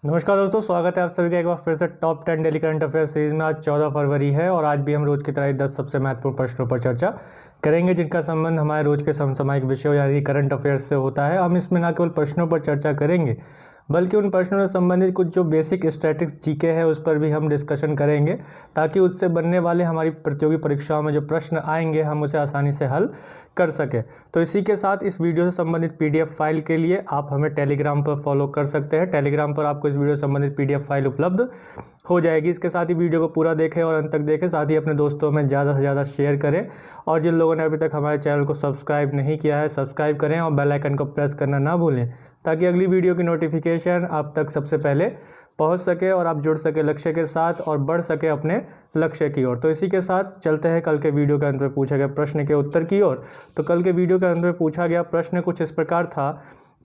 नमस्कार दोस्तों, स्वागत है आप सभी का एक बार फिर से top 10 daily current affair series में। आज 14 फरवरी है और आज भी हम रोज की तरह 10 सबसे महत्वपूर्ण प्रश्नों पर चर्चा करेंगे जिनका संबंध हमारे रोज के समसामयिक विषयों यानी करंट अफेयर्स से होता है। हम इसमें न केवल प्रश्नों पर चर्चा करेंगे बल्कि उन प्रश्नों से संबंधित कुछ जो बेसिक स्टैटिक्स जीके है उस पर भी हम डिस्कशन करेंगे ताकि उससे बनने वाले हमारी प्रतियोगी परीक्षाओं में जो प्रश्न आएंगे हम उसे आसानी से हल कर सके। तो इसी के साथ इस वीडियो से संबंधित पीडीएफ फाइल के लिए आप हमें टेलीग्राम पर फॉलो कर सकते हैं। टेलीग्राम पर आपको इस वीडियो से संबंधित पीडीएफ फाइल उपलब्ध हो जाएगी। इसके साथ ही वीडियो को पूरा देखें और अंत तक देखें, साथ ही अपने दोस्तों में ज़्यादा से ज़्यादा शेयर करें और जिन लोगों ने अभी तक हमारे चैनल को सब्सक्राइब नहीं किया है सब्सक्राइब करें और बेल आइकन को प्रेस करना ना भूलें ताकि अगली वीडियो की नोटिफिकेशन आप तक सबसे पहले पहुंच सके और आप जुड़ सके लक्ष्य के साथ और बढ़ सके अपने लक्ष्य की ओर। तो इसी के साथ चलते हैं कल के वीडियो के अंत में पूछे गए प्रश्न के उत्तर की ओर। तो कल के वीडियो के अंत में पूछा गया प्रश्न कुछ इस प्रकार था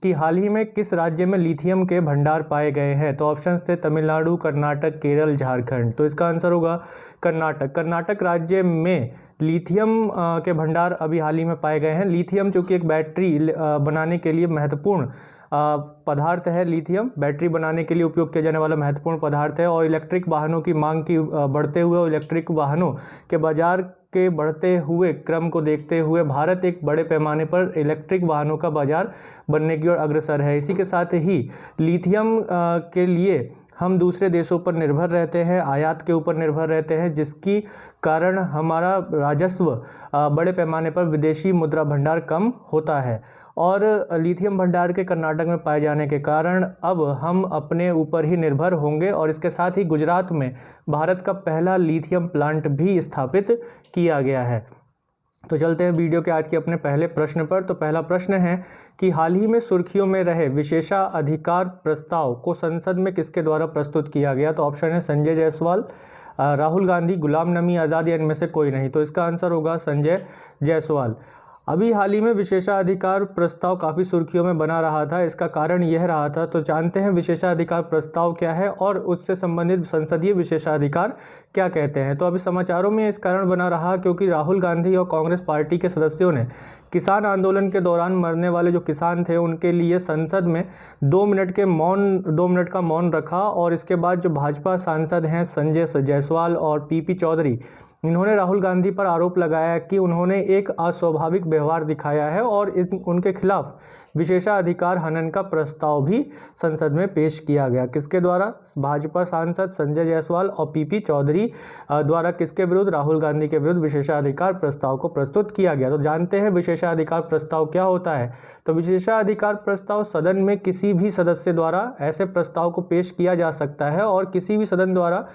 कि हाल ही में किस राज्य में लिथियम के भंडार पाए गए हैं। तो ऑप्शंस थे तमिलनाडु, कर्नाटक, केरल, झारखंड। तो इसका आंसर होगा कर्नाटक। कर्नाटक राज्य में लिथियम के भंडार अभी हाल ही में पाए गए हैं। लिथियम जो कि एक बैटरी बनाने के लिए महत्वपूर्ण पदार्थ है। लिथियम बैटरी बनाने के लिए उपयोग किया जाने वाला महत्वपूर्ण पदार्थ है और इलेक्ट्रिक वाहनों की मांग की बढ़ते हुए और इलेक्ट्रिक वाहनों के बाजार के बढ़ते हुए क्रम को देखते हुए भारत एक बड़े पैमाने पर इलेक्ट्रिक वाहनों का बाजार बनने की ओर अग्रसर है। इसी के साथ ही लिथियम के लिए हम दूसरे देशों पर निर्भर रहते हैं, आयात के ऊपर निर्भर रहते हैं, जिसकी कारण हमारा राजस्व बड़े पैमाने पर विदेशी मुद्रा भंडार कम होता है। और लिथियम भंडार के कर्नाटक में पाए जाने के कारण अब हम अपने ऊपर ही निर्भर होंगे और इसके साथ ही गुजरात में भारत का पहला लिथियम प्लांट भी स्थापित किया गया है। तो चलते हैं वीडियो के आज के अपने पहले प्रश्न पर। तो पहला प्रश्न है कि हाल ही में सुर्खियों में रहे विशेषाधिकार प्रस्ताव को संसद में किसके द्वारा प्रस्तुत किया गया। तो ऑप्शन है संजय जायसवाल, राहुल गांधी, गुलाम नबी आज़ाद या इनमें से कोई नहीं। तो इसका आंसर होगा संजय जायसवाल। अभी हाल ही में विशेषाधिकार प्रस्ताव काफ़ी सुर्खियों में बना रहा था। इसका कारण यह रहा था, तो जानते हैं विशेषाधिकार प्रस्ताव क्या है और उससे संबंधित संसदीय विशेषाधिकार क्या कहते हैं। तो अभी समाचारों में इस कारण बना रहा क्योंकि राहुल गांधी और कांग्रेस पार्टी के सदस्यों ने किसान आंदोलन के दौरान मरने वाले जो किसान थे उनके लिए संसद में 2 मिनट का मौन रखा और इसके बाद जो भाजपा सांसद हैं संजय जायसवाल और पीपी चौधरी, इन्होंने राहुल गांधी पर आरोप लगाया कि उन्होंने एक अस्वाभाविक व्यवहार दिखाया है और उनके खिलाफ विशेषाधिकार हनन का प्रस्ताव भी संसद में पेश किया गया। किसके द्वारा? भाजपा सांसद संजय जायसवाल और पीपी चौधरी द्वारा किसके विरुद्ध? राहुल गांधी के विरुद्ध विशेषाधिकार प्रस्ताव को प्रस्तुत किया गया। तो जानते हैं विशेषाधिकार प्रस्ताव क्या होता है। तो विशेषाधिकार प्रस्ताव सदन में किसी भी सदस्य द्वारा ऐसे प्रस्ताव को पेश किया जा सकता है और किसी भी सदन द्वारा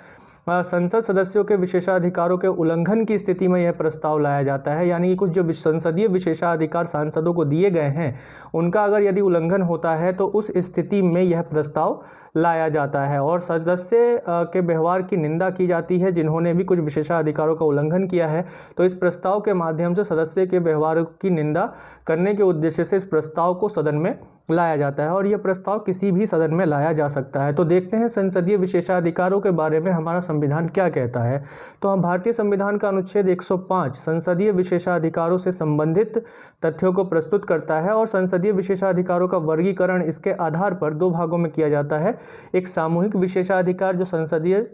संसद सदस्यों के विशेषाधिकारों के उल्लंघन की स्थिति में यह प्रस्ताव लाया जाता है। यानी कि कुछ जो संसदीय विशेषाधिकार सांसदों को दिए गए हैं उनका अगर यदि उल्लंघन होता है तो उस स्थिति में यह प्रस्ताव लाया जाता है और सदस्य के व्यवहार की निंदा की जाती है जिन्होंने भी कुछ विशेषाधिकारों का उल्लंघन किया है। तो इस प्रस्ताव के माध्यम से सदस्य के व्यवहार की निंदा करने के उद्देश्य से इस प्रस्ताव को सदन में लाया जाता है और यह प्रस्ताव किसी भी सदन में लाया जा सकता है। तो देखते हैं संसदीय विशेषाधिकारों के बारे में हमारा संविधान क्या कहता है। तो हम भारतीय संविधान का अनुच्छेद 105 संसदीय विशेषाधिकारों से संबंधित तथ्यों को प्रस्तुत करता है और संसदीय विशेषाधिकारों का वर्गीकरण इसके आधार पर 2 भागों में किया जाता है। एक सामूहिक विशेषाधिकार जो संसदीय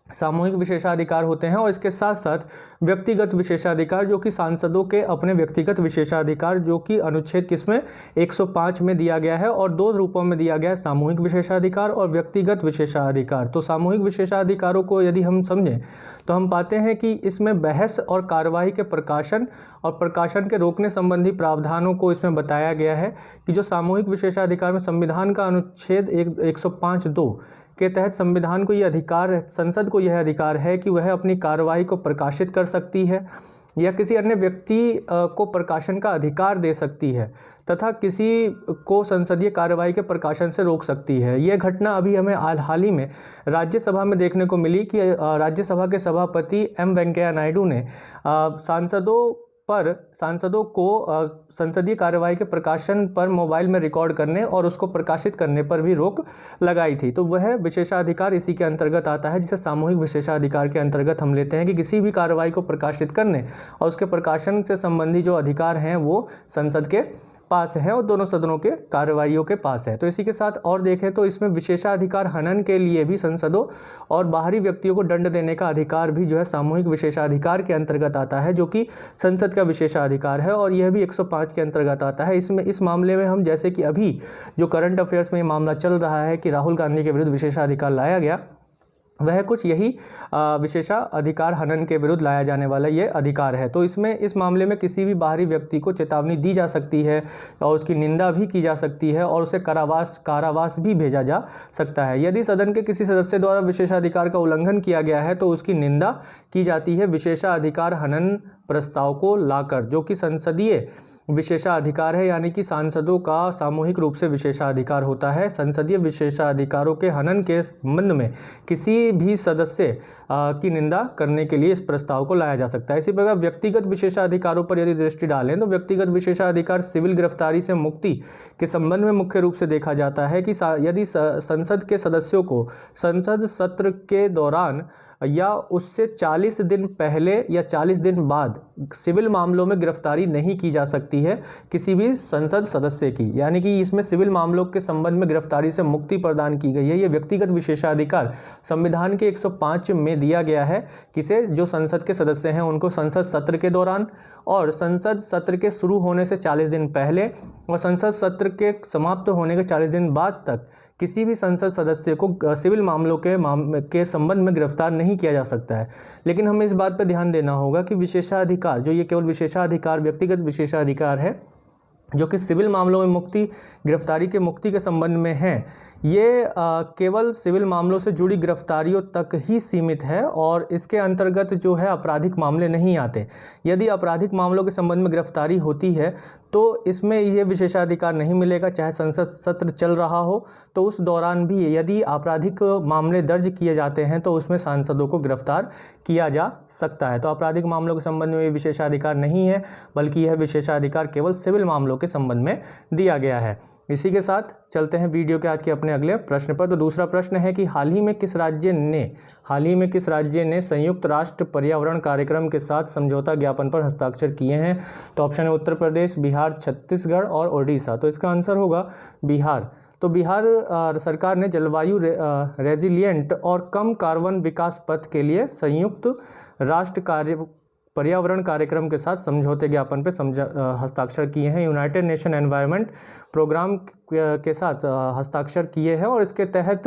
सामूहिक विशेषाधिकार होते हैं और इसके साथ साथ व्यक्तिगत विशेषाधिकार जो कि सांसदों के अपने व्यक्तिगत विशेषाधिकार जो कि अनुच्छेद किसमें 105 में दिया गया है और 2 रूपों में दिया गया है, सामूहिक विशेषाधिकार और व्यक्तिगत विशेषाधिकार। तो सामूहिक विशेषाधिकारों को यदि हम समझें तो हम पाते हैं कि इसमें बहस और कार्यवाही के प्रकाशन और प्रकाशन के रोकने संबंधी प्रावधानों को इसमें बताया गया है कि जो सामूहिक विशेषाधिकार में संविधान का अनुच्छेद 105(2) के तहत संविधान को यह अधिकार, संसद को यह अधिकार है कि वह अपनी कार्यवाही को प्रकाशित कर सकती है या किसी अन्य व्यक्ति को प्रकाशन का अधिकार दे सकती है तथा किसी को संसदीय कार्यवाही के प्रकाशन से रोक सकती है। यह घटना अभी हमें हाल ही में राज्यसभा में देखने को मिली कि राज्यसभा के सभापति एम वेंकैया नायडू ने सांसदों को संसदीय कार्यवाही के प्रकाशन पर मोबाइल में रिकॉर्ड करने और उसको प्रकाशित करने पर भी रोक लगाई थी। तो वह विशेषाधिकार इसी के अंतर्गत आता है जिसे सामूहिक विशेषाधिकार के अंतर्गत हम लेते हैं कि किसी भी कार्यवाही को प्रकाशित करने और उसके प्रकाशन से संबंधी जो अधिकार हैं वो संसद के पास है और दोनों सदनों के कार्यवाहियों के पास है। तो इसी के साथ और देखें तो इसमें विशेषाधिकार हनन के लिए भी संसदों और बाहरी व्यक्तियों को दंड देने का अधिकार भी जो है सामूहिक विशेषाधिकार के अंतर्गत आता है, जो कि संसद का विशेषाधिकार है और यह भी 105 के अंतर्गत आता है। इसमें इस मामले में हम जैसे कि अभी जो करंट अफेयर्स में ये मामला चल रहा है कि राहुल गांधी के विरुद्ध विशेषाधिकार लाया गया, वह कुछ यही विशेषाधिकार हनन के विरुद्ध लाया जाने वाला ये अधिकार है। तो इसमें इस मामले में किसी भी बाहरी व्यक्ति को चेतावनी दी जा सकती है और उसकी निंदा भी की जा सकती है और उसे कारावास भी भेजा जा सकता है। यदि सदन के किसी सदस्य द्वारा विशेषाधिकार का उल्लंघन किया गया है तो उसकी निंदा की जाती है विशेषाधिकार हनन प्रस्ताव को लाकर, जो कि संसदीय विशेषाधिकार है, यानी कि सांसदों का सामूहिक रूप से विशेषाधिकार होता है। संसदीय विशेषाधिकारों के हनन के संबंध में किसी भी सदस्य की निंदा करने के लिए इस प्रस्ताव को लाया जा सकता है। इसी प्रकार व्यक्तिगत विशेषाधिकारों पर यदि दृष्टि डालें तो व्यक्तिगत विशेषाधिकार सिविल गिरफ्तारी से मुक्ति के संबंध में मुख्य रूप से देखा जाता है कि यदि संसद के सदस्यों को संसद सत्र के दौरान या उससे 40 दिन पहले या 40 दिन बाद सिविल मामलों में गिरफ्तारी नहीं की जा सकती है किसी भी संसद सदस्य की, यानी कि इसमें सिविल मामलों के संबंध में गिरफ्तारी से मुक्ति प्रदान की गई है। ये व्यक्तिगत विशेषाधिकार संविधान के 105 में दिया गया है किसे, जो संसद के सदस्य हैं उनको संसद सत्र के दौरान और संसद सत्र के शुरू होने से 40 दिन पहले और संसद सत्र के समाप्त होने के 40 दिन बाद तक किसी भी संसद सदस्य को सिविल मामलों के संबंध में गिरफ्तार नहीं किया जा सकता है। लेकिन हमें इस बात पर ध्यान देना होगा कि विशेषाधिकार जो ये केवल विशेषाधिकार व्यक्तिगत विशेषाधिकार है जो कि सिविल मामलों में गिरफ्तारी के मुक्ति के संबंध में है, ये केवल सिविल मामलों से जुड़ी गिरफ्तारियों तक ही सीमित है और इसके अंतर्गत जो है आपराधिक मामले नहीं आते। यदि आपराधिक मामलों के संबंध में गिरफ्तारी होती है तो इसमें ये विशेषाधिकार नहीं मिलेगा, चाहे संसद सत्र चल रहा हो तो उस दौरान भी यदि आपराधिक मामले दर्ज किए जाते हैं तो उसमें सांसदों को गिरफ्तार किया जा सकता है। तो आपराधिक मामलों के संबंध में विशेषाधिकार नहीं है, बल्कि यह विशेषाधिकार केवल सिविल मामलों के संबंध में दिया गया है। इसी के साथ चलते हैं वीडियो के आज के अपने अगले प्रश्न पर। तो दूसरा प्रश्न है कि हाल ही में किस राज्य ने संयुक्त राष्ट्र पर्यावरण कार्यक्रम के साथ समझौता ज्ञापन पर हस्ताक्षर किए हैं? तो ऑप्शन है उत्तर प्रदेश, बिहार, छत्तीसगढ़ और ओडिशा। तो इसका आंसर होगा बिहार। तो बिहार सरकार ने जलवायु रेजिलिएंट और कम कार्बन विकास पथ के लिए संयुक्त राष्ट्र पर्यावरण कार्यक्रम के साथ समझौते ज्ञापन पर हस्ताक्षर किए हैं। यूनाइटेड नेशन एनवायरनमेंट प्रोग्राम के साथ हस्ताक्षर किए हैं और इसके तहत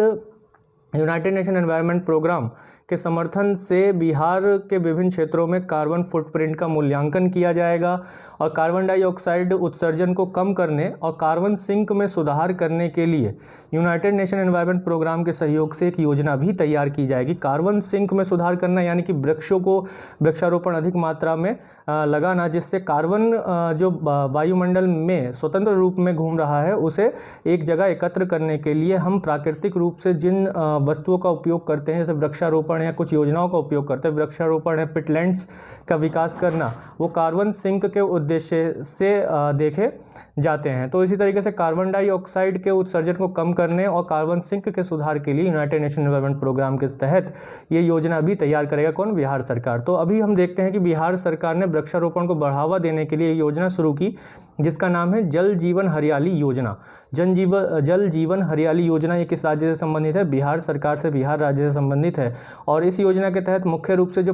यूनाइटेड नेशन एनवायरनमेंट प्रोग्राम के समर्थन से बिहार के विभिन्न क्षेत्रों में कार्बन फुटप्रिंट का मूल्यांकन किया जाएगा और कार्बन डाइऑक्साइड उत्सर्जन को कम करने और कार्बन सिंक में सुधार करने के लिए यूनाइटेड नेशन एनवायरनमेंट प्रोग्राम के सहयोग से एक योजना भी तैयार की जाएगी। कार्बन सिंक में सुधार करना यानी कि वृक्षारोपण अधिक मात्रा में लगाना, जिससे कार्बन जो वायुमंडल में स्वतंत्र रूप में घूम रहा है उसे एक जगह एकत्र करने के लिए हम प्राकृतिक रूप से जिन वस्तुओं का उपयोग करते हैं, जैसे वृक्षारोपण या कुछ योजनाओं का उपयोग करते हैं, वृक्षारोपण है, पिटलैंड्स का विकास करना, वो कार्बन सिंक के उद्देश्य से देखे जाते हैं। तो इसी तरीके से कार्बन डाइऑक्साइड के उत्सर्जन को कम करने और कार्बन सिंक के सुधार के लिए यूनाइटेड नेशन एनवायरनमेंट प्रोग्राम के तहत ये योजना भी तैयार करेगा कौन? बिहार सरकार। तो अभी हम देखते हैं कि बिहार सरकार ने वृक्षारोपण को बढ़ावा देने के लिए योजना शुरू की जिसका नाम है जल जीवन हरियाली योजना। जल जीवन हरियाली योजना ये किस राज्य से संबंधित है? बिहार सरकार से, बिहार राज्य से संबंधित है। और इस योजना के तहत मुख्य रूप से जो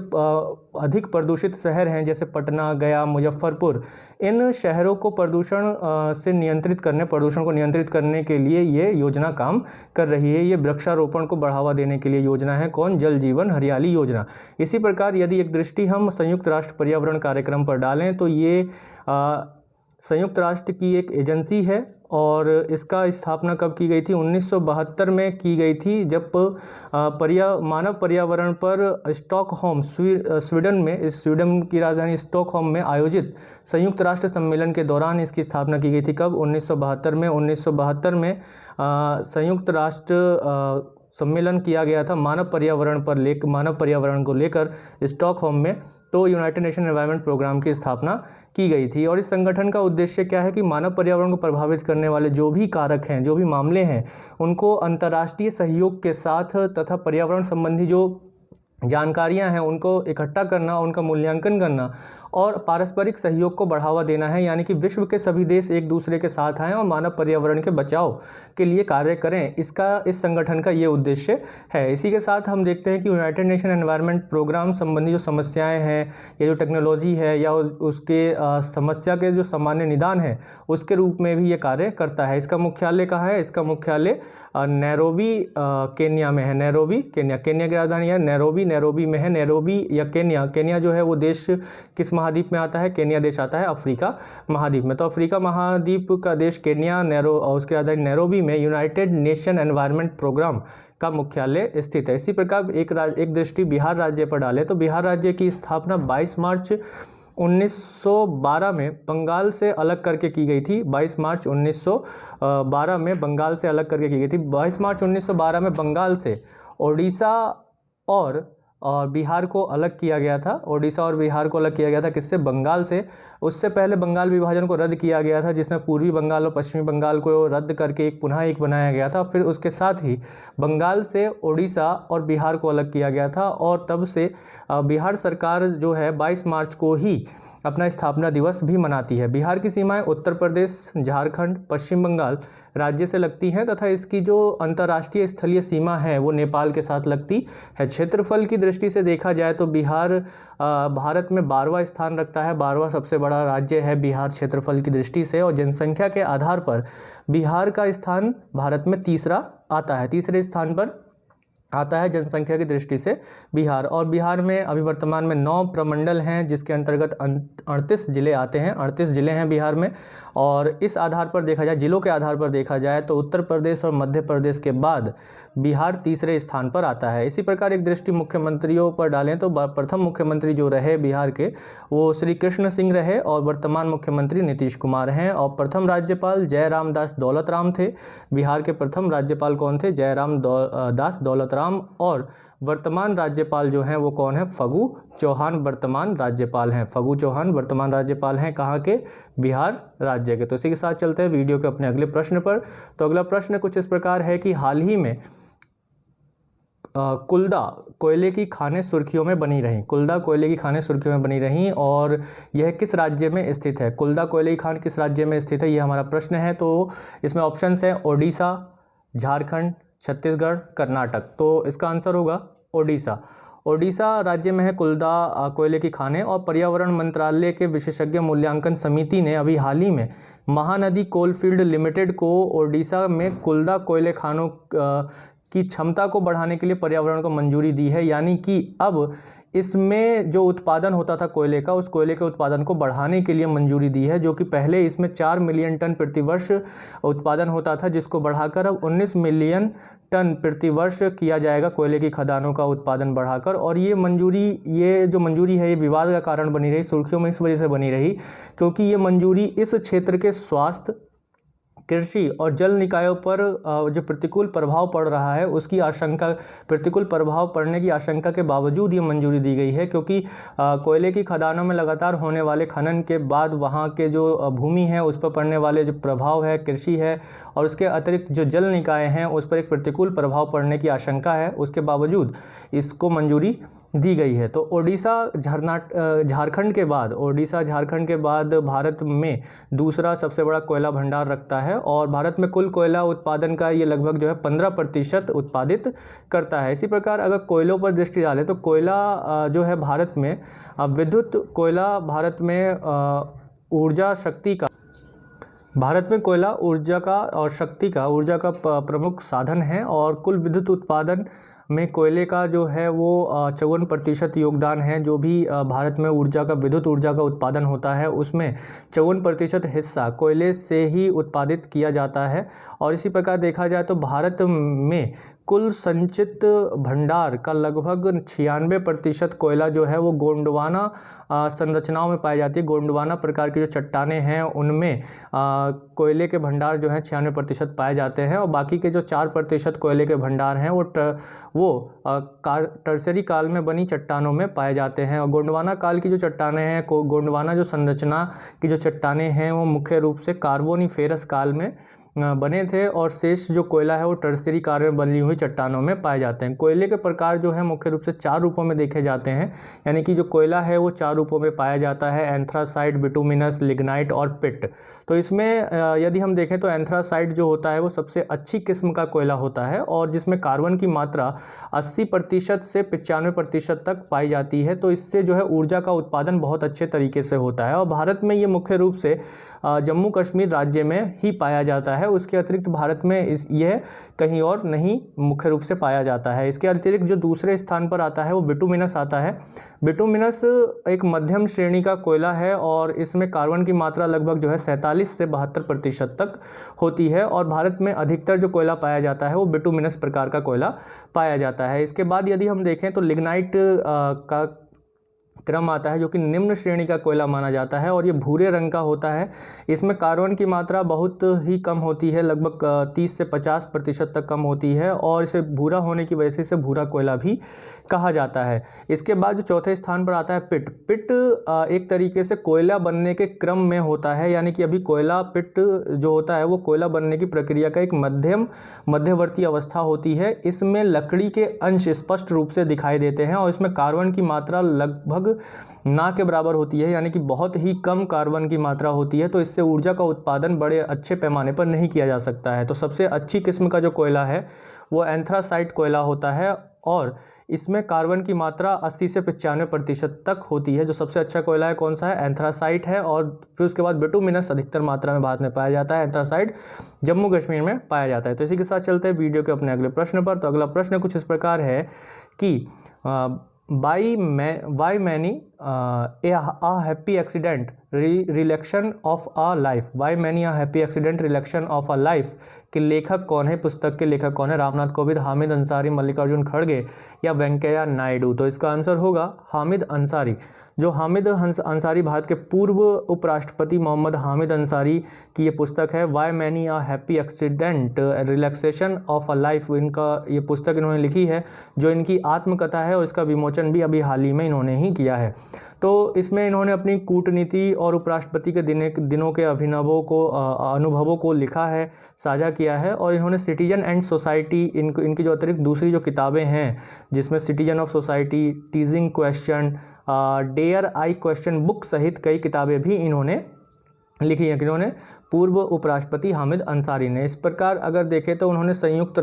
अधिक प्रदूषित शहर हैं जैसे पटना, गया, मुजफ्फरपुर, इन शहरों को प्रदूषण को नियंत्रित करने के लिए ये योजना काम कर रही है। ये वृक्षारोपण को बढ़ावा देने के लिए योजना है कौन? जल जीवन हरियाली योजना। इसी प्रकार यदि एक दृष्टि हम संयुक्त राष्ट्र पर्यावरण कार्यक्रम पर डालें तो ये संयुक्त राष्ट्र की एक एजेंसी है और इसका स्थापना कब की गई थी? 1972 में की गई थी, जब मानव पर्यावरण पर स्टॉकहोम स्वीडन की राजधानी स्टॉकहोम में आयोजित संयुक्त राष्ट्र सम्मेलन के दौरान इसकी स्थापना की गई थी। कब? 1972 में संयुक्त राष्ट्र सम्मेलन किया गया था मानव पर्यावरण को लेकर स्टॉकहोम में। तो यूनाइटेड नेशन एनवायरनमेंट प्रोग्राम की स्थापना की गई थी और इस संगठन का उद्देश्य क्या है कि मानव पर्यावरण को प्रभावित करने वाले जो भी कारक हैं, जो भी मामले हैं, उनको अंतर्राष्ट्रीय सहयोग के साथ तथा पर्यावरण संबंधी जो जानकारियां हैं उनको इकट्ठा करना, उनका मूल्यांकन करना और पारस्परिक सहयोग को बढ़ावा देना है, यानी कि विश्व के सभी देश एक दूसरे के साथ आएँ और मानव पर्यावरण के बचाव के लिए कार्य करें। इस संगठन का ये उद्देश्य है। इसी के साथ हम देखते हैं कि यूनाइटेड नेशन एनवायरनमेंट प्रोग्राम संबंधी जो समस्याएं हैं या जो टेक्नोलॉजी है या उसके समस्या के जो सामान्य निदान है उसके रूप में भी ये कार्य करता है। इसका मुख्यालय कहाँ है? इसका मुख्यालय नैरोबी केन्या में है। नैरोबी केन्या की राजधानी है नैरोबी में है। नैरोबी या केन्या जो है वो देश किस महाद्वीप में आता है? केन्या देश आता है अफ्रीका महाद्वीप में। तो अफ्रीका महाद्वीप का देश केन्या और उसके राजधानी नैरोबी में यूनाइटेड नेशन एनवायरनमेंट प्रोग्राम का मुख्यालय स्थित है। इसी प्रकार एक दृष्टि बिहार राज्य पर डालें तो बिहार राज्य की स्थापना 22 मार्च 1912 में बंगाल से अलग करके की गई थी। 22 मार्च 1912 में बंगाल से अलग करके की गई थी। 22 मार्च 1912 में बंगाल से ओडिशा और बिहार को अलग किया गया था। ओडिशा और बिहार को अलग किया गया था किससे? बंगाल से। उससे पहले बंगाल विभाजन को रद्द किया गया था, जिसमें पूर्वी बंगाल और पश्चिमी बंगाल को रद्द करके पुनः एक बनाया गया था। फिर उसके साथ ही बंगाल से ओडिशा और बिहार को अलग किया गया था और तब से बिहार सरकार जो है 22 मार्च को ही अपना स्थापना दिवस भी मनाती है। बिहार की सीमाएं उत्तर प्रदेश, झारखंड, पश्चिम बंगाल राज्य से लगती हैं तथा इसकी जो अंतर्राष्ट्रीय स्थलीय सीमा है वो नेपाल के साथ लगती है। क्षेत्रफल की दृष्टि से देखा जाए तो बिहार भारत में 12वां स्थान रखता है। 12वां सबसे बड़ा राज्य है बिहार क्षेत्रफल की दृष्टि से और जनसंख्या के आधार पर बिहार का स्थान भारत में तीसरा आता है। तीसरे स्थान पर आता है जनसंख्या की दृष्टि से बिहार। और बिहार में अभी वर्तमान में 9 प्रमंडल हैं जिसके अंतर्गत 38 जिले आते हैं। 38 जिले हैं बिहार में। और इस आधार पर देखा जाए, जिलों के आधार पर देखा जाए तो उत्तर प्रदेश और मध्य प्रदेश के बाद बिहार तीसरे स्थान पर आता है। इसी प्रकार एक दृष्टि मुख्यमंत्रियों पर डालें तो प्रथम मुख्यमंत्री जो रहे बिहार के वो श्री कृष्ण सिंह रहे और वर्तमान मुख्यमंत्री नीतीश कुमार हैं। और प्रथम राज्यपाल जयराम दास दौलतराम थे। बिहार के प्रथम राज्यपाल कौन थे? जयराम दास दौलतराम। और वर्तमान राज्यपाल जो हैं वो कौन है? फगू चौहान वर्तमान राज्यपाल हैं। फगू चौहान वर्तमान राज्यपाल हैं कहाँ के? बिहार राज्य के। तो इसी के साथ चलते हैं वीडियो के अपने अगले प्रश्न पर। तो अगला प्रश्न कुछ इस प्रकार है कि हाल ही में कुल्दा कोयले की खानें सुर्खियों में बनी रहीं। कुल्दा कोयले की खानें सुर्खियों में बनी रहीं और यह किस राज्य में स्थित है? कुल्दा कोयले की खान किस राज्य में स्थित है, ये हमारा प्रश्न है। तो इसमें ऑप्शंस हैं ओडिशा, झारखंड, छत्तीसगढ़, कर्नाटक। तो इसका आंसर होगा ओडिशा। ओडिशा राज्य में है कुल्दा कोयले की खानें। और पर्यावरण मंत्रालय के विशेषज्ञ मूल्यांकन समिति ने अभी हाल ही में महानदी कोलफील्ड लिमिटेड को ओडिशा में कुल्दा कोयले खानों की क्षमता को बढ़ाने के लिए पर्यावरण को मंजूरी दी है। यानी कि अब इसमें जो उत्पादन होता था कोयले का, उस कोयले के उत्पादन को बढ़ाने के लिए मंजूरी दी है, जो कि पहले इसमें 4 मिलियन टन प्रतिवर्ष उत्पादन होता था, जिसको बढ़ाकर अब 19 मिलियन टन प्रतिवर्ष किया जाएगा कोयले की खदानों का उत्पादन बढ़ाकर। और ये जो मंजूरी है ये विवाद का कारण बनी रही, सुर्खियों में इस वजह से बनी रही क्योंकि ये मंजूरी इस क्षेत्र के स्वास्थ्य, कृषि और जल निकायों पर जो प्रतिकूल प्रभाव पड़ रहा है उसकी आशंका, प्रतिकूल प्रभाव पड़ने की आशंका के बावजूद ये मंजूरी दी गई है। क्योंकि कोयले की खदानों में लगातार होने वाले खनन के बाद वहाँ के जो भूमि है उस पर पड़ने वाले जो प्रभाव है, कृषि है और उसके अतिरिक्त जो जल निकाय हैं उस पर एक प्रतिकूल प्रभाव पड़ने की आशंका है, उसके बावजूद इसको मंजूरी दी गई है। तो ओडिशा झारखंड के बाद भारत में दूसरा सबसे बड़ा कोयला भंडार रखता है और भारत में कुल कोयला उत्पादन का ये लगभग जो है 15% उत्पादित करता है। इसी प्रकार अगर कोयलों पर दृष्टि डालें तो कोयला जो है भारत में विद्युत कोयला भारत में ऊर्जा का और शक्ति का ऊर्जा का प्रमुख साधन है। और कुल विद्युत उत्पादन में कोयले का जो है वो 54% योगदान है। जो भी भारत में विद्युत ऊर्जा का उत्पादन होता है उसमें 54% हिस्सा कोयले से ही उत्पादित किया जाता है। और इसी प्रकार देखा जाए तो भारत में कुल संचित भंडार का लगभग 96% कोयला जो है वो गोंडवाना संरचनाओं में पाई जाती है। गोंडवाना प्रकार की जो चट्टानें हैं उनमें कोयले के भंडार जो हैं 96% पाए जाते हैं। और बाकी के जो 4% कोयले के भंडार हैं वो टर्सरी काल में बनी चट्टानों में पाए जाते हैं। और गोंडवाना काल की जो चट्टानें हैं, गोंडवाना जो संरचना की जो चट्टानें हैं वो मुख्य रूप से कार्बोनिफेरस काल में बने थे और शेष जो कोयला है वो टर्शियरी काल में बनी हुई चट्टानों में पाए जाते हैं। कोयले के प्रकार जो है मुख्य रूप से 4 रूपों में देखे जाते हैं, यानी कि जो कोयला है वो 4 रूपों में पाया जाता है, एंथ्रासाइट, बिटुमिनस, लिग्नाइट और पिट। तो इसमें यदि हम देखें तो एंथ्रासाइट जो होता है वो सबसे अच्छी किस्म का कोयला होता है और जिसमें कार्बन की मात्रा 80% से 95% तक पाई जाती है। तो इससे जो है ऊर्जा का उत्पादन बहुत अच्छे तरीके से होता है और भारत में ये मुख्य रूप से जम्मू कश्मीर राज्य में ही पाया जाता है। उसके अतिरिक्त भारत में यह कहीं और नहीं मुख्य रूप से पाया जाता है। इसके अतिरिक्त जो दूसरे स्थान पर आता है वो बिटुमिनस आता है। बिटुमिनस एक मध्यम श्रेणी का कोयला है और इसमें कार्बन की मात्रा लगभग जो है 47 से 72% तक होती है और भारत में अधिकतर जो कोयला पाया जाता है वो बिटुमिनस प्रकार का कोयला पाया जाता है। इसके बाद यदि हम देखें तो लिग्नाइट का क्रम आता है जो कि निम्न श्रेणी का कोयला माना जाता है और ये भूरे रंग का होता है। इसमें कार्बन की मात्रा बहुत ही कम होती है, लगभग 30 से 50% तक कम होती है और इसे भूरा होने की वजह से इसे भूरा कोयला भी कहा जाता है। इसके बाद जो चौथे स्थान पर आता है पिट। पिट एक तरीके से कोयला बनने के क्रम में होता है, यानी कि अभी कोयला पिट जो होता है वो कोयला बनने की प्रक्रिया का एक मध्यवर्ती अवस्था होती है। इसमें लकड़ी के अंश स्पष्ट रूप से दिखाई देते हैं और इसमें कार्बन की मात्रा लगभग ना के बराबर होती है, यानी कि बहुत ही कम कार्बन की मात्रा होती है। तो इससे ऊर्जा का उत्पादन बड़े अच्छे पैमाने पर नहीं किया जा सकता है। तो सबसे अच्छी किस्म का जो कोयला है वो एंथ्रासाइट कोयला होता है और इसमें कार्बन की मात्रा 80 से 95% तक होती है। जो सबसे अच्छा कोयला है कौन सा है? एंथ्रासाइट है। और फिर उसके बाद बिटुमिनस अधिकतर मात्रा में भारत में पाया जाता है। एंथ्रासाइट जम्मू कश्मीर में पाया जाता है। तो इसी के साथ चलते हैं वीडियो के अपने अगले प्रश्न पर। तो अगला प्रश्न कुछ इस प्रकार है कि why many a happy accident reflection of a life. Why many a happy accident reflection of a life के लेखक कौन है? पुस्तक के लेखक कौन है? रामनाथ कोविंद, हामिद अंसारी, मल्लिकार्जुन खड़गे या वेंकैया नायडू? तो इसका आंसर होगा हामिद अंसारी। जो हामिद अंसारी भारत के पूर्व उपराष्ट्रपति मोहम्मद हामिद अंसारी की ये पुस्तक है, why many a happy accident relaxation of a life. इनका ये पुस्तक इन्होंने लिखी है जो इनकी आत्मकथा है और इसका विमोचन भी अभी हाल ही में इन्होंने ही किया है। तो इसमें इन्होंने अपनी कूटनीति और उपराष्ट्रपति के दिनों के अनुभवों को लिखा है, साझा किया है। और इन्होंने सिटीजन एंड सोसाइटी, इनकी जो अतिरिक्त दूसरी जो किताबें हैं जिसमें citizen of society, teasing question, dare I question book सहित कई किताबें भी इन्होंने लिखी है। इन्होंने पूर्व उपराष्ट्रपति हामिद अंसारी ने। इस प्रकार अगर देखें तो उन्होंने संयुक्त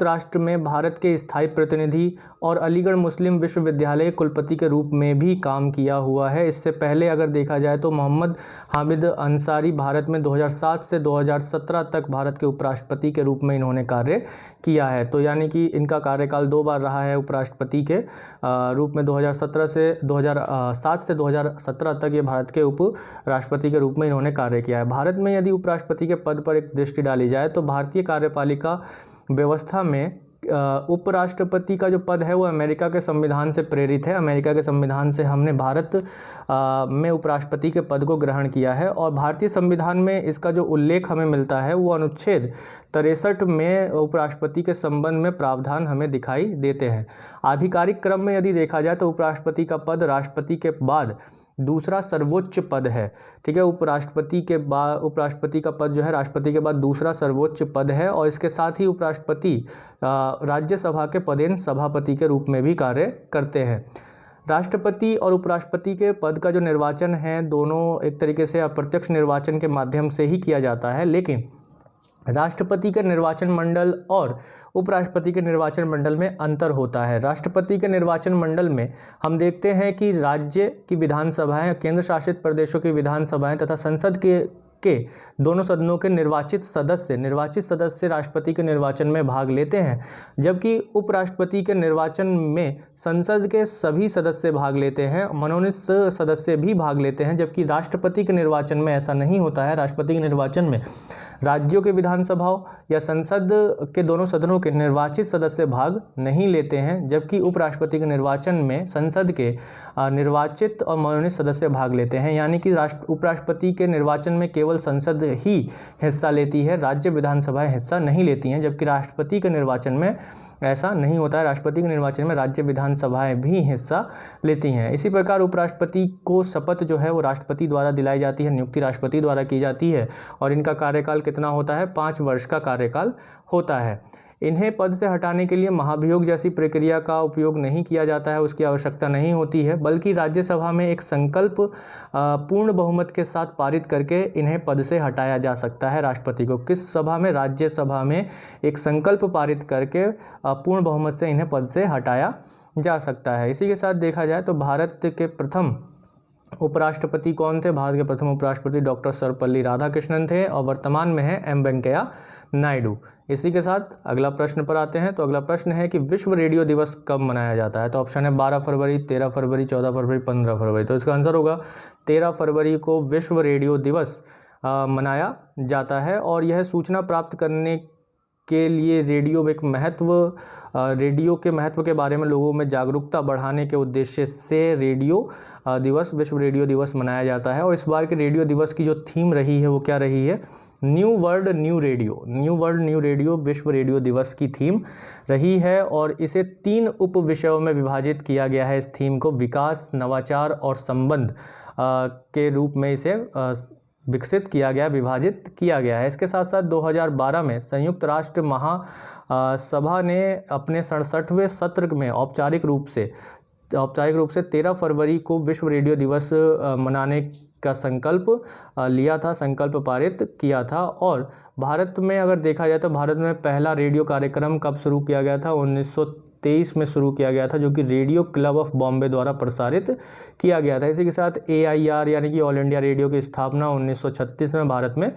राष्ट्र में भारत के स्थायी प्रतिनिधि और अलीगढ़ मुस्लिम विश्वविद्यालय कुलपति के रूप में भी काम किया हुआ है। इससे पहले अगर देखा जाए तो मोहम्मद हामिद अंसारी भारत में 2007 से 2017 तक भारत के उपराष्ट्रपति के रूप में इन्होंने कार्य किया है। तो यानी कि इनका कार्यकाल 2 बार रहा है उपराष्ट्रपति के रूप में। 2007 से 2017 तक ये भारत के उपराष्ट्रपति के रूप में इन्होंने कार्य किया है। भारत में यदि उपराष्ट्रपति के पद पर एक दृष्टि डाली जाए तो भारतीय कार्यपालिका व्यवस्था में उपराष्ट्रपति का जो पद है वो अमेरिका के संविधान से प्रेरित है। अमेरिका के संविधान से हमने भारत में उपराष्ट्रपति के पद को ग्रहण किया है और भारतीय संविधान में इसका जो उल्लेख हमें मिलता है वो अनुच्छेद 63 में उपराष्ट्रपति के संबंध में प्रावधान हमें दिखाई देते हैं। आधिकारिक क्रम में यदि देखा जाए तो उपराष्ट्रपति का पद राष्ट्रपति के बाद दूसरा सर्वोच्च पद है। ठीक है, उपराष्ट्रपति का पद जो है राष्ट्रपति के बाद दूसरा सर्वोच्च पद है और इसके साथ ही उपराष्ट्रपति राज्यसभा के पदेन सभापति के रूप में भी कार्य करते हैं। राष्ट्रपति और उपराष्ट्रपति के पद का जो निर्वाचन है दोनों एक तरीके से अप्रत्यक्ष निर्वाचन के माध्यम से ही किया जाता है, लेकिन राष्ट्रपति के निर्वाचन मंडल और उपराष्ट्रपति के निर्वाचन मंडल में अंतर होता है। राष्ट्रपति के निर्वाचन मंडल में हम देखते हैं कि राज्य की विधानसभाएं, केंद्र शासित प्रदेशों की विधानसभाएं तथा संसद के दोनों सदनों के निर्वाचित सदस्य राष्ट्रपति के निर्वाचन में भाग लेते हैं, जबकि उपराष्ट्रपति के निर्वाचन में संसद के सभी सदस्य भाग लेते हैं, मनोनीत सदस्य भी भाग लेते हैं। जबकि राष्ट्रपति के निर्वाचन में ऐसा नहीं होता है। राष्ट्रपति के निर्वाचन में राज्यों के विधानसभाओं या संसद के दोनों सदनों के निर्वाचित सदस्य भाग नहीं लेते हैं, जबकि उपराष्ट्रपति के निर्वाचन में संसद के निर्वाचित और मनोनीत सदस्य भाग लेते हैं। यानी कि उपराष्ट्रपति के निर्वाचन में केवल संसद ही हिस्सा लेती है, राज्य विधानसभाएं हिस्सा नहीं लेती हैं, जबकि राष्ट्रपति के निर्वाचन में ऐसा नहीं होता है। राष्ट्रपति के निर्वाचन में राज्य विधानसभाएं भी हिस्सा लेती हैं। इसी प्रकार उपराष्ट्रपति को शपथ जो है वो राष्ट्रपति द्वारा दिलाई जाती है, नियुक्ति राष्ट्रपति द्वारा की जाती है और इनका कार्यकाल कितना होता है? 5 वर्ष का कार्यकाल होता है। इन्हें पद से हटाने के लिए महाभियोग जैसी प्रक्रिया का उपयोग नहीं किया जाता है, उसकी आवश्यकता नहीं होती है, बल्कि राज्यसभा में एक संकल्प पूर्ण बहुमत के साथ पारित करके इन्हें पद से हटाया जा सकता है। राष्ट्रपति को किस सभा में? राज्यसभा में एक संकल्प पारित करके पूर्ण बहुमत से इन्हें पद से हटाया जा सकता है। इसी के साथ देखा जाए तो भारत के प्रथम उपराष्ट्रपति कौन थे? भारत के प्रथम उपराष्ट्रपति डॉक्टर सर्वपल्ली राधाकृष्णन थे और वर्तमान में है एम वेंकैया नायडू। इसी के साथ अगला प्रश्न पर आते हैं। तो अगला प्रश्न है कि विश्व रेडियो दिवस कब मनाया जाता है? तो ऑप्शन है 12 फरवरी, 13 फरवरी, 14 फरवरी, 15 फरवरी। तो इसका आंसर होगा 13 फरवरी को विश्व रेडियो दिवस मनाया जाता है। और यह सूचना प्राप्त करने के लिए रेडियो के महत्व के बारे में लोगों में जागरूकता बढ़ाने के उद्देश्य से विश्व रेडियो दिवस मनाया जाता है। और इस बार के रेडियो दिवस की जो थीम रही है वो क्या रही है? न्यू वर्ल्ड न्यू रेडियो विश्व रेडियो दिवस की थीम रही है। और इसे 3 उप विषयों में विभाजित किया गया है। इस थीम को विकास, नवाचार और संबंध के रूप में इसे विकसित किया गया, विभाजित किया गया है। इसके साथ साथ 2012 में संयुक्त राष्ट्र महासभा ने अपने 67वें सत्र में औपचारिक रूप से 13 फरवरी को विश्व रेडियो दिवस मनाने का संकल्प लिया था, संकल्प पारित किया था। और भारत में अगर देखा जाए तो भारत में पहला रेडियो कार्यक्रम कब शुरू किया गया था? 1923 में शुरू किया गया था, जो कि रेडियो क्लब ऑफ बॉम्बे द्वारा प्रसारित किया गया था। इसी के साथ AIR यानी कि ऑल इंडिया रेडियो की स्थापना 1936 में भारत में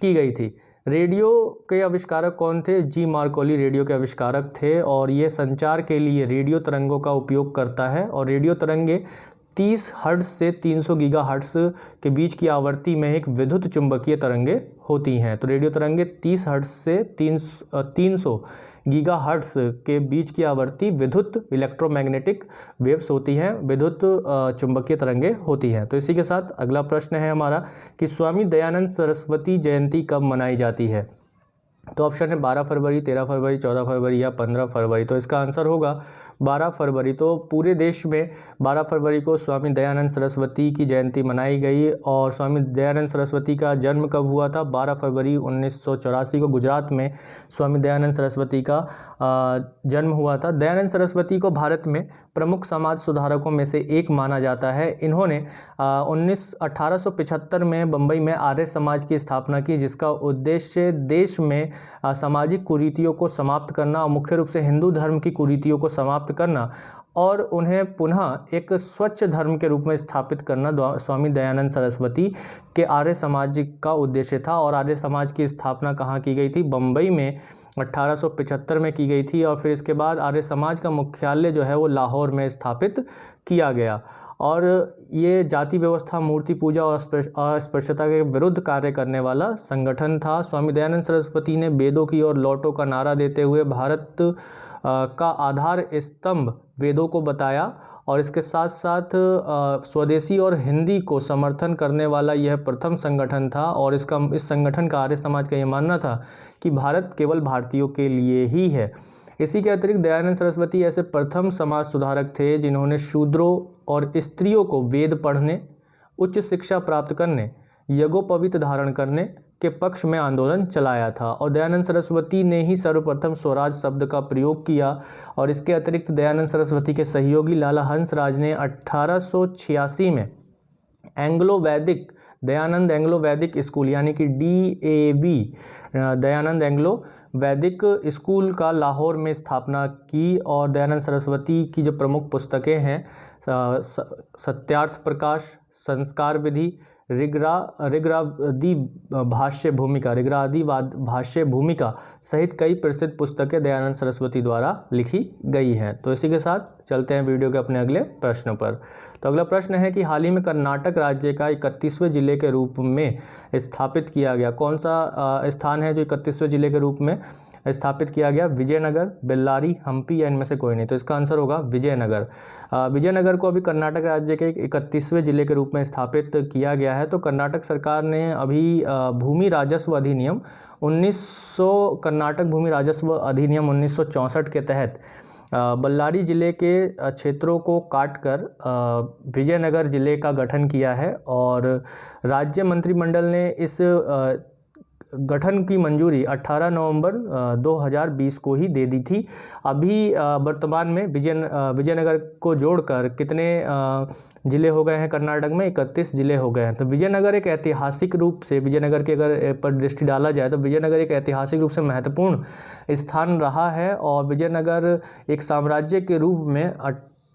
की गई थी। रेडियो के आविष्कारक कौन थे? जी मार्कोनी रेडियो के आविष्कारक थे। और ये संचार के लिए रेडियो तरंगों का उपयोग करता है। और रेडियो तरंगे 30 हर्ट्ज से 300 गीगाहर्ट्ज के बीच की आवृत्ति में एक विद्युत चुंबकीय तरंगे होती हैं। तो रेडियो तरंगे 30 हर्ट्ज से 300 गीगाहर्ट्ज के बीच की आवृत्ति विद्युत इलेक्ट्रोमैग्नेटिक वेव्स होती हैं, विद्युत चुंबकीय तरंगे होती हैं। तो इसी के साथ अगला प्रश्न है हमारा कि स्वामी दयानंद सरस्वती जयंती कब मनाई जाती है? तो ऑप्शन है 12 फरवरी, 13 फरवरी, 14 फरवरी या 15 फरवरी। तो इसका आंसर होगा 12 फरवरी। तो पूरे देश में 12 फरवरी को स्वामी दयानंद सरस्वती की जयंती मनाई गई। और स्वामी दयानंद सरस्वती का जन्म कब हुआ था? 12 फरवरी 1984 को गुजरात में स्वामी दयानंद सरस्वती का जन्म हुआ था। दयानंद सरस्वती को भारत में प्रमुख समाज सुधारकों में से एक माना जाता है। इन्होंने 1875 में बम्बई में आर्य समाज की स्थापना की, जिसका उद्देश्य देश में सामाजिक कुरीतियों को समाप्त करना और मुख्य रूप से हिंदू धर्म की कुरीतियों को समाप्त करना और उन्हें पुनः एक स्वच्छ धर्म के रूप में स्थापित करना स्वामी दयानंद सरस्वती के आर्य समाज का उद्देश्य था। और आर्य समाज की स्थापना कहाँ की गई थी? बम्बई में 1875 में की गई थी। और फिर इसके बाद आर्य समाज का मुख्यालय जो है वो लाहौर में स्थापित किया गया। और ये जाति व्यवस्था, मूर्ति पूजा और अस्पृश्यता के विरुद्ध कार्य करने वाला संगठन था। स्वामी दयानंद सरस्वती ने वेदों की ओर लौटो का नारा देते हुए भारत का आधार स्तंभ वेदों को बताया। और इसके साथ साथ स्वदेशी और हिंदी को समर्थन करने वाला यह प्रथम संगठन था। और इस संगठन का आर्य समाज का ये मानना था कि भारत केवल भारतीयों के लिए ही है। इसी के अतिरिक्त दयानंद सरस्वती ऐसे प्रथम समाज सुधारक थे जिन्होंने शूद्रों और स्त्रियों को वेद पढ़ने, उच्च शिक्षा प्राप्त करने, यज्ञोपवीत धारण करने के पक्ष में आंदोलन चलाया था। और दयानंद सरस्वती ने ही सर्वप्रथम स्वराज शब्द का प्रयोग किया। और इसके अतिरिक्त दयानंद सरस्वती के सहयोगी लाला हंसराज ने 1886 में दयानंद एंग्लो वैदिक स्कूल यानी कि DAV दयानंद एंग्लो वैदिक स्कूल का लाहौर में स्थापना की। और दयानंद सरस्वती की जो प्रमुख पुस्तकें हैं सत्यार्थ प्रकाश, संस्कार विधि, ऋग्रादि भाष्य भूमिका सहित कई प्रसिद्ध पुस्तकें दयानंद सरस्वती द्वारा लिखी गई हैं। तो इसी के साथ चलते हैं वीडियो के अपने अगले प्रश्न पर। तो अगला प्रश्न है कि हाल ही में कर्नाटक राज्य का 31वें जिले के रूप में स्थापित किया गया कौन सा स्थान है जो 31वें जिले के रूप में स्थापित किया गया? विजयनगर, बेल्लारी, हम्पी या इनमें से कोई नहीं। तो इसका आंसर होगा विजयनगर। विजयनगर को अभी कर्नाटक राज्य के 31वें जिले के रूप में स्थापित किया गया है। तो कर्नाटक सरकार ने अभी भूमि राजस्व अधिनियम 1900 कर्नाटक भूमि राजस्व अधिनियम 1964 के तहत बल्लारी जिले के क्षेत्रों को काटकर विजयनगर जिले का गठन किया है। और राज्य मंत्रिमंडल ने इस गठन की मंजूरी 18 नवंबर 2020 को ही दे दी थी। अभी वर्तमान में विजयनगर को जोड़कर कितने ज़िले हो गए हैं कर्नाटक में? 31 ज़िले हो गए हैं। तो विजयनगर एक ऐतिहासिक रूप से, विजयनगर की अगर पर दृष्टि डाला जाए तो विजयनगर एक ऐतिहासिक रूप से महत्वपूर्ण स्थान रहा है और विजयनगर एक साम्राज्य के रूप में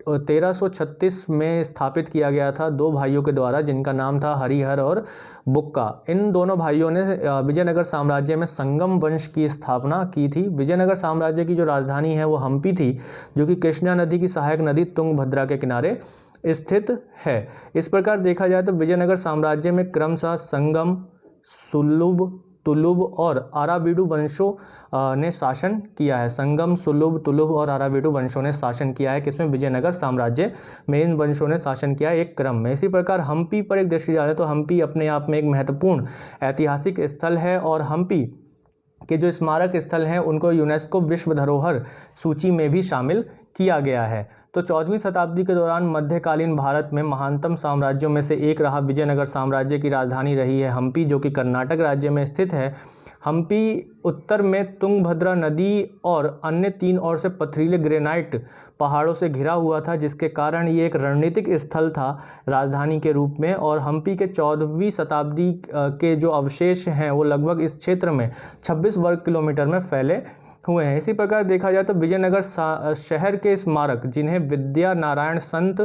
1336 में स्थापित किया गया था दो भाइयों के द्वारा, जिनका नाम था हरिहर और बुक्का। इन दोनों भाइयों ने विजयनगर साम्राज्य में संगम वंश की स्थापना की थी। विजयनगर साम्राज्य की जो राजधानी है वो हम्पी थी, जो कि कृष्णा नदी की सहायक नदी तुंगभद्रा के किनारे स्थित है। इस प्रकार देखा जाए तो विजयनगर साम्राज्य में क्रमशः संगम, सुलुभ, तुलुभ और आराविडु वंशों ने शासन किया है। संगम, सुलुभ, तुलुभ और आराविडु वंशों ने शासन किया है। किसमें? विजयनगर साम्राज्य में इन वंशों ने शासन किया है एक क्रम में। इसी प्रकार हम्पी पर एक दृष्टि डालें तो हम्पी अपने आप में एक महत्वपूर्ण ऐतिहासिक स्थल है और हम्पी के जो स्मारक स्थल हैं उनको यूनेस्को विश्व धरोहर सूची में भी शामिल किया गया है। तो 14वीं शताब्दी के दौरान मध्यकालीन भारत में महानतम साम्राज्यों में से एक रहा विजयनगर साम्राज्य की राजधानी रही है हम्पी, जो कि कर्नाटक राज्य में स्थित है। हम्पी उत्तर में तुंगभद्रा नदी और अन्य 3 ओर से पथरीले ग्रेनाइट पहाड़ों से घिरा हुआ था, जिसके कारण ये एक रणनीतिक स्थल था राजधानी के रूप में। और हम्पी के 14वीं शताब्दी के जो अवशेष हैं वो लगभग इस क्षेत्र में 26 वर्ग किलोमीटर में फैले हुए हैं। इसी प्रकार देखा जाए तो विजयनगर शहर के स्मारक, जिन्हें विद्या नारायण संत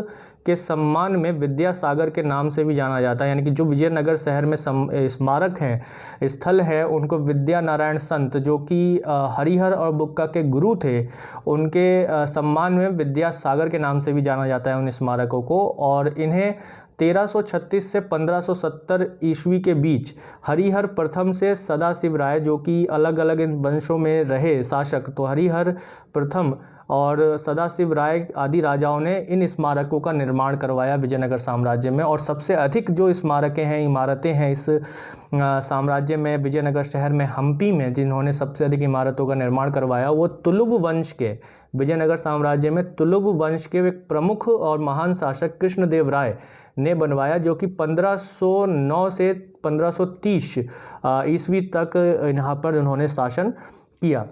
के सम्मान में विद्यासागर के नाम से भी जाना जाता है, यानी कि जो विजयनगर शहर में स्मारक हैं, स्थल है, उनको विद्या नारायण संत, जो कि हरिहर और बुक्का के गुरु थे, उनके सम्मान में विद्यासागर के नाम से भी जाना जाता है उन स्मारकों को। और इन्हें 1336 से 1570 ईस्वी के बीच हरिहर प्रथम से सदाशिव राय, जो कि अलग अलग इन वंशों में रहे शासक, तो हरिहर प्रथम और सदाशिव राय आदि राजाओं ने इन स्मारकों का निर्माण करवाया विजयनगर साम्राज्य में। और सबसे अधिक जो स्मारकें हैं, इमारतें हैं इस साम्राज्य में, विजयनगर शहर में हम्पी में, जिन्होंने सबसे अधिक इमारतों का निर्माण करवाया वो तुलुव वंश के, विजयनगर साम्राज्य में तुलुव वंश के एक प्रमुख और महान शासक कृष्णदेव राय ने बनवाया, जो कि 1509 से 1530 ईस्वी तक यहाँ पर उन्होंने शासन किया।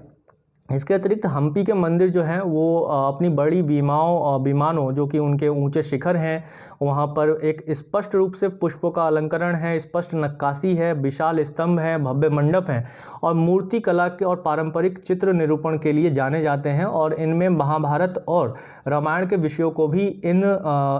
इसके अतिरिक्त हम्पी के मंदिर जो हैं वो अपनी बड़ी विमानों जो कि उनके ऊंचे शिखर हैं, वहाँ पर एक स्पष्ट रूप से पुष्पों का अलंकरण है, स्पष्ट नक्काशी है, विशाल स्तंभ हैं, भव्य मंडप हैं और मूर्ति कला के और पारंपरिक चित्र निरूपण के लिए जाने जाते हैं। और इनमें महाभारत और रामायण के विषयों को भी इन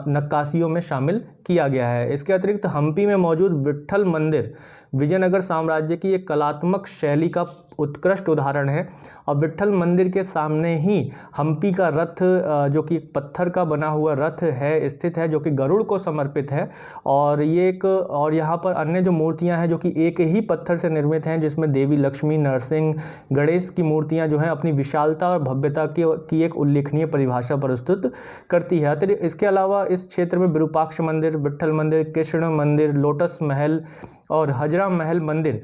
नक्काशियों में शामिल किया गया है। इसके अतिरिक्त हम्पी में मौजूद विट्ठल मंदिर विजयनगर साम्राज्य की एक कलात्मक शैली का उत्कृष्ट उदाहरण है। और विट्ठल मंदिर के सामने ही हम्पी का रथ, जो कि पत्थर का बना हुआ रथ है, स्थित है, जो कि गरुड़ को समर्पित है। और ये एक, और यहाँ पर अन्य जो मूर्तियाँ हैं जो कि एक ही पत्थर से निर्मित हैं, जिसमें देवी लक्ष्मी, नरसिंह, गणेश की मूर्तियाँ जो हैं अपनी विशालता और भव्यता की एक उल्लेखनीय परिभाषा प्रस्तुत करती है। इसके अलावा इस क्षेत्र में विरूपाक्ष मंदिर, विट्ठल मंदिर, कृष्ण मंदिर, लोटस महल और हजरा महल मंदिर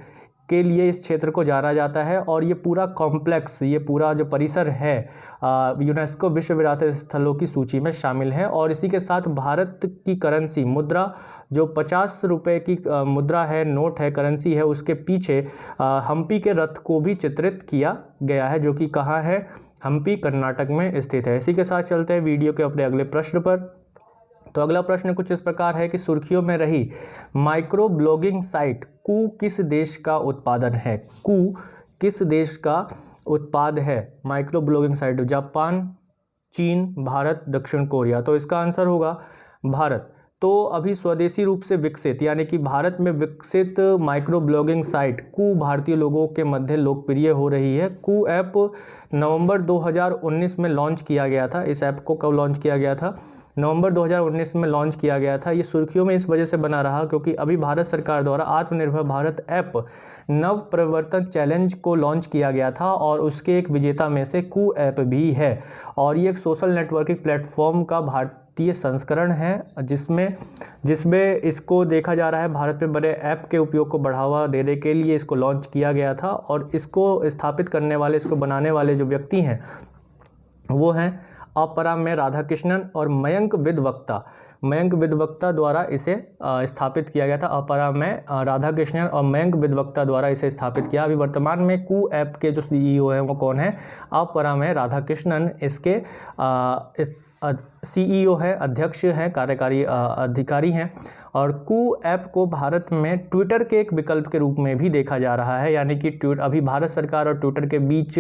के लिए इस क्षेत्र को जाना जाता है। और ये पूरा कॉम्प्लेक्स, ये पूरा जो परिसर है यूनेस्को विश्व विरासत स्थलों की सूची में शामिल है। और इसी के साथ भारत की करेंसी मुद्रा, जो 50 रुपये की मुद्रा है, नोट है, करेंसी है, उसके पीछे हम्पी के रथ को भी चित्रित किया गया है, जो कि कहाँ है? हम्पी, कर्नाटक में स्थित है। इसी के साथ चलते हैं वीडियो के अपने अगले प्रश्न पर। तो अगला प्रश्न कुछ इस प्रकार है कि सुर्खियों में रही माइक्रो ब्लॉगिंग साइट कू किस देश का उत्पादन है? कू किस देश का उत्पाद है? माइक्रो ब्लॉगिंग साइट जापान, चीन, भारत, दक्षिण कोरिया। तो इसका आंसर होगा भारत। तो अभी स्वदेशी रूप से विकसित, यानी कि भारत में विकसित माइक्रो ब्लॉगिंग साइट कू भारतीय लोगों के मध्य लोकप्रिय हो रही है। कू ऐप नवंबर 2019 में लॉन्च किया गया था। इस ऐप को कब लॉन्च किया गया था? नवंबर 2019 में लॉन्च किया गया था। ये सुर्खियों में इस वजह से बना रहा क्योंकि अभी भारत सरकार द्वारा आत्मनिर्भर भारत ऐप नव प्रवर्तन चैलेंज को लॉन्च किया गया था और उसके एक विजेता में से कू ऐप भी है। और ये एक सोशल नेटवर्किंग प्लेटफॉर्म का भारतीय संस्करण है, जिसमें इसको देखा जा रहा है भारत में बने ऐप के उपयोग को बढ़ावा देने के लिए इसको लॉन्च किया गया था। और इसको स्थापित करने वाले, इसको बनाने वाले जो व्यक्ति हैं वो हैं अपराम्य राधाकृष्णन और मयंक विद्वक्ता। मयंक विद्वक्ता द्वारा इसे स्थापित किया गया था। अपरामय राधाकृष्णन और मयंक विद्वक्ता द्वारा इसे स्थापित किया। अभी वर्तमान में कू ऐप के जो CEO हैं वो कौन है? अपरामय राधाकृष्णन इसके इस CEO है, अध्यक्ष हैं, कार्यकारी अधिकारी हैं। और कू ऐप को भारत में ट्विटर के एक विकल्प के रूप में भी देखा जा रहा है, यानी कि अभी भारत सरकार और ट्विटर के बीच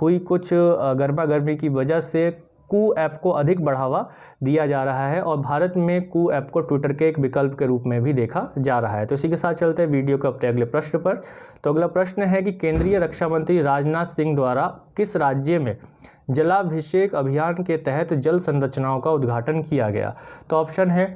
हुई कुछ गर्मा गर्मी की वजह से कू ऐप को अधिक बढ़ावा दिया जा रहा है और भारत में कू ऐप को ट्विटर के एक विकल्प के रूप में भी देखा जा रहा है। तो इसी के साथ चलते हैं वीडियो के अपने अगले प्रश्न पर। तो अगला प्रश्न है कि केंद्रीय रक्षा मंत्री राजनाथ सिंह द्वारा किस राज्य में जलाभिषेक अभियान के तहत जल संरचनाओं का उद्घाटन किया गया? तो ऑप्शन है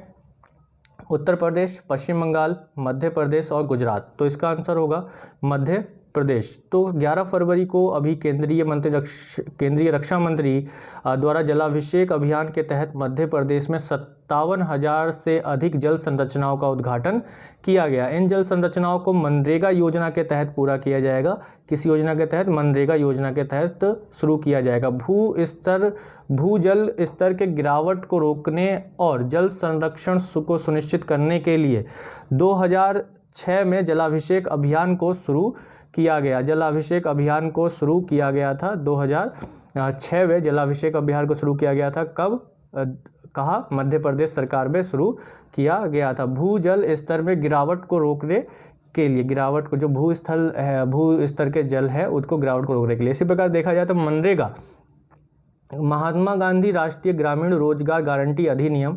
उत्तर प्रदेश, पश्चिम बंगाल, मध्य प्रदेश और गुजरात। तो इसका आंसर होगा मध्य प्रदेश। तो 11 फरवरी को अभी केंद्रीय रक्षा मंत्री द्वारा जलाभिषेक अभियान के तहत मध्य प्रदेश में 57,000 से अधिक जल संरचनाओं का उद्घाटन किया गया। इन जल संरचनाओं को मनरेगा योजना के तहत पूरा किया जाएगा। किस योजना के तहत? मनरेगा योजना के तहत शुरू किया जाएगा। भूजल स्तर के गिरावट को रोकने और जल संरक्षण को सुनिश्चित करने के लिए 2006 में जलाभिषेक अभियान को शुरू किया गया। जलाभिषेक अभियान को शुरू किया गया था 2006 में जलाभिषेक अभियान को शुरू किया गया था। कब? कहा? मध्य प्रदेश सरकार में शुरू किया गया था। भूजल स्तर में गिरावट को रोकने के लिए, गिरावट को जो भू स्तर के जल है उसको गिरावट को रोकने के लिए। इसी प्रकार देखा जाए तो मनरेगा महात्मा गांधी राष्ट्रीय ग्रामीण रोजगार गारंटी अधिनियम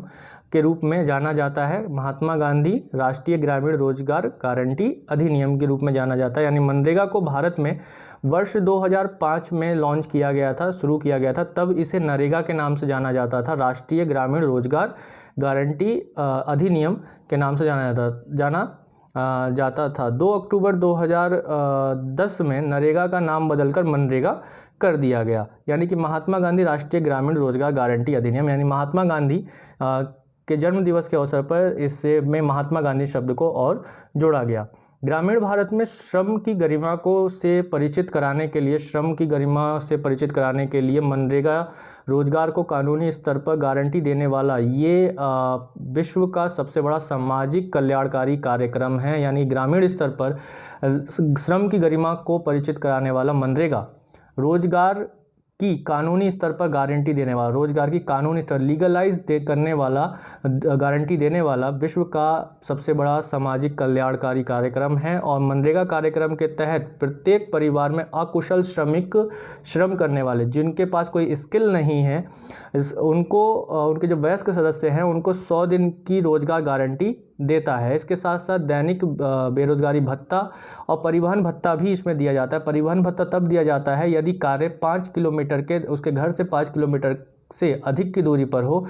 के रूप में जाना जाता है। महात्मा गांधी राष्ट्रीय ग्रामीण रोजगार गारंटी अधिनियम के रूप में जाना जाता है। यानी मनरेगा को भारत में वर्ष 2005 में लॉन्च किया गया था, शुरू किया गया था। तब इसे नरेगा के नाम से जाना जाता था, राष्ट्रीय ग्रामीण रोजगार गारंटी अधिनियम के नाम से जाना जाता था। 2 अक्टूबर 2010 में नरेगा का नाम बदलकर मनरेगा कर दिया गया। यानी कि महात्मा गांधी राष्ट्रीय ग्रामीण रोजगार गारंटी अधिनियम, यानी महात्मा गांधी के जन्म दिवस के अवसर पर इससे में महात्मा गांधी शब्द को और जोड़ा गया। ग्रामीण भारत में श्रम की गरिमा से परिचित कराने के लिए मनरेगा रोजगार को कानूनी स्तर पर गारंटी देने वाला ये विश्व का सबसे बड़ा सामाजिक कल्याणकारी कार्यक्रम है। यानी ग्रामीण स्तर पर श्रम की गरिमा को परिचित कराने वाला मनरेगा रोजगार की कानूनी स्तर पर गारंटी देने वाला, रोजगार की कानूनी स्तर लीगलाइज करने वाला, गारंटी देने वाला विश्व का सबसे बड़ा सामाजिक कल्याणकारी कार्यक्रम है। और मनरेगा कार्यक्रम के तहत प्रत्येक परिवार में अकुशल श्रम करने वाले, जिनके पास कोई स्किल नहीं है, उनके जो वयस्क सदस्य हैं उनको 100 दिन की रोजगार गारंटी देता है। इसके साथ साथ दैनिक बेरोजगारी भत्ता और परिवहन भत्ता भी इसमें दिया जाता है। परिवहन भत्ता तब दिया जाता है यदि कार्य 5 किलोमीटर के, उसके घर से 5 किलोमीटर से अधिक की दूरी पर हो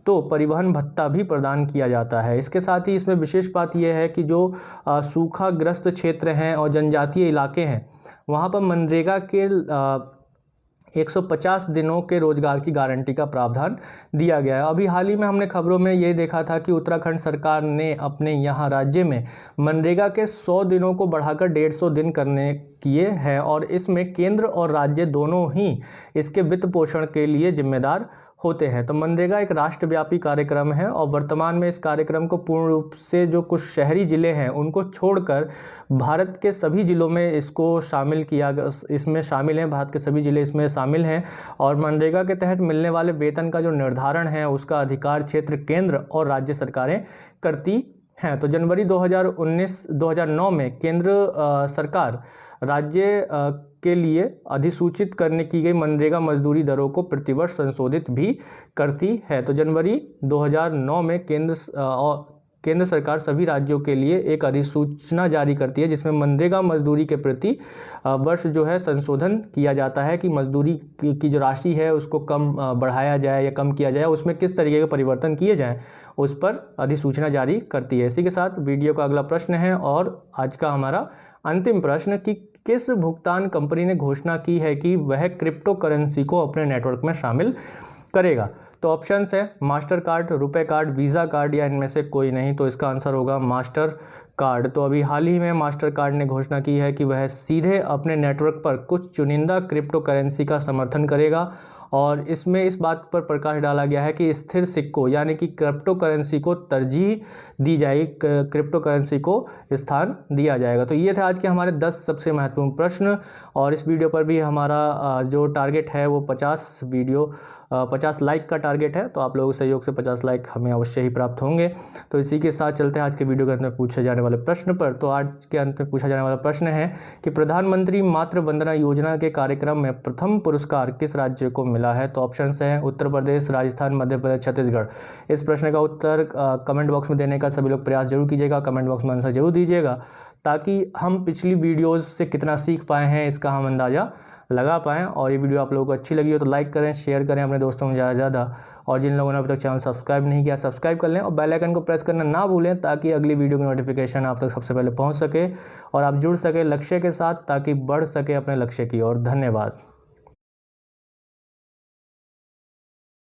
तो परिवहन भत्ता भी प्रदान किया जाता है। इसके साथ ही इसमें विशेष बात यह है कि जो सूखाग्रस्त क्षेत्र हैं और जनजातीय इलाके हैं वहाँ पर मनरेगा के 150 दिनों के रोजगार की गारंटी का प्रावधान दिया गया है। अभी हाल ही में हमने खबरों में ये देखा था कि उत्तराखंड सरकार ने अपने यहाँ राज्य में मनरेगा के 100 दिनों को बढ़ाकर 150 दिन करने किए हैं और इसमें केंद्र और राज्य दोनों ही इसके वित्त पोषण के लिए जिम्मेदार होते हैं। तो मनरेगा एक राष्ट्रव्यापी कार्यक्रम है और वर्तमान में इस कार्यक्रम को पूर्ण रूप से जो कुछ शहरी ज़िले हैं उनको छोड़कर भारत के सभी ज़िलों में इसको शामिल किया, इसमें शामिल हैं, भारत के सभी ज़िले इसमें शामिल हैं। और मनरेगा के तहत मिलने वाले वेतन का जो निर्धारण है उसका अधिकार क्षेत्र केंद्र और राज्य सरकारें करती हैं। तो जनवरी 2009 में केंद्र सरकार राज्य के लिए अधिसूचित करने की गई मनरेगा मजदूरी दरों को प्रतिवर्ष संशोधित भी करती है। तो जनवरी 2009 में केंद्र सरकार सभी राज्यों के लिए एक अधिसूचना जारी करती है जिसमें मनरेगा मजदूरी के प्रति वर्ष जो है संशोधन किया जाता है कि मजदूरी की जो राशि है उसको कम बढ़ाया जाए या कम किया जाए, उसमें किस तरीके के परिवर्तन किए जाएं, उस पर अधिसूचना जारी करती है। इसी के साथ वीडियो का अगला प्रश्न है और आज का हमारा अंतिम प्रश्न कि किस भुगतान कंपनी ने घोषणा की है कि वह क्रिप्टो करेंसी को अपने नेटवर्क में शामिल करेगा? तो ऑप्शंस है मास्टर कार्ड, रुपए कार्ड, वीज़ा कार्ड या इनमें से कोई नहीं। तो इसका आंसर होगा मास्टर कार्ड। तो अभी हाल ही में मास्टर कार्ड ने घोषणा की है कि वह सीधे अपने नेटवर्क पर कुछ चुनिंदा क्रिप्टो करेंसी का समर्थन करेगा और इसमें इस बात पर प्रकाश डाला गया है कि स्थिर सिक्कों यानी कि क्रिप्टो करेंसी को तरजीह दी जाएगी, क्रिप्टो करेंसी को स्थान दिया जाएगा। तो ये थे आज के हमारे 10 सबसे महत्वपूर्ण प्रश्न। और इस वीडियो पर भी हमारा जो टारगेट है वो 50 लाइक का टारगेट है, तो आप लोगों के सहयोग से 50 लाइक हमें अवश्य ही प्राप्त होंगे। तो इसी के साथ चलते हैं आज के वीडियो के अंत में पूछे जाने वाले प्रश्न पर। तो आज के अंत में पूछा जाने वाला प्रश्न है कि प्रधानमंत्री मातृ वंदना योजना के कार्यक्रम में प्रथम पुरस्कार किस राज्य को मिला है? तो ऑप्शन हैं उत्तर प्रदेश, राजस्थान, मध्य प्रदेश, छत्तीसगढ़। इस प्रश्न का उत्तर कमेंट बॉक्स में देने का सभी लोग प्रयास जरूर कीजिएगा, कमेंट बॉक्स में आंसर जरूर दीजिएगा, ताकि हम पिछली वीडियोस से कितना सीख पाए हैं इसका हम अंदाज़ा लगा पाएँ। और ये वीडियो आप लोगों को अच्छी लगी हो तो लाइक करें, शेयर करें अपने दोस्तों में ज़्यादा। और जिन लोगों ने अभी तक चैनल सब्सक्राइब नहीं किया सब्सक्राइब कर लें और बेल आइकन को प्रेस करना ना भूलें, ताकि अगली वीडियो की नोटिफिकेशन आप तक सबसे पहले पहुंच सके और आप जुड़ सके लक्ष्य के साथ, ताकि बढ़ सके अपने लक्ष्य की ओर। धन्यवाद।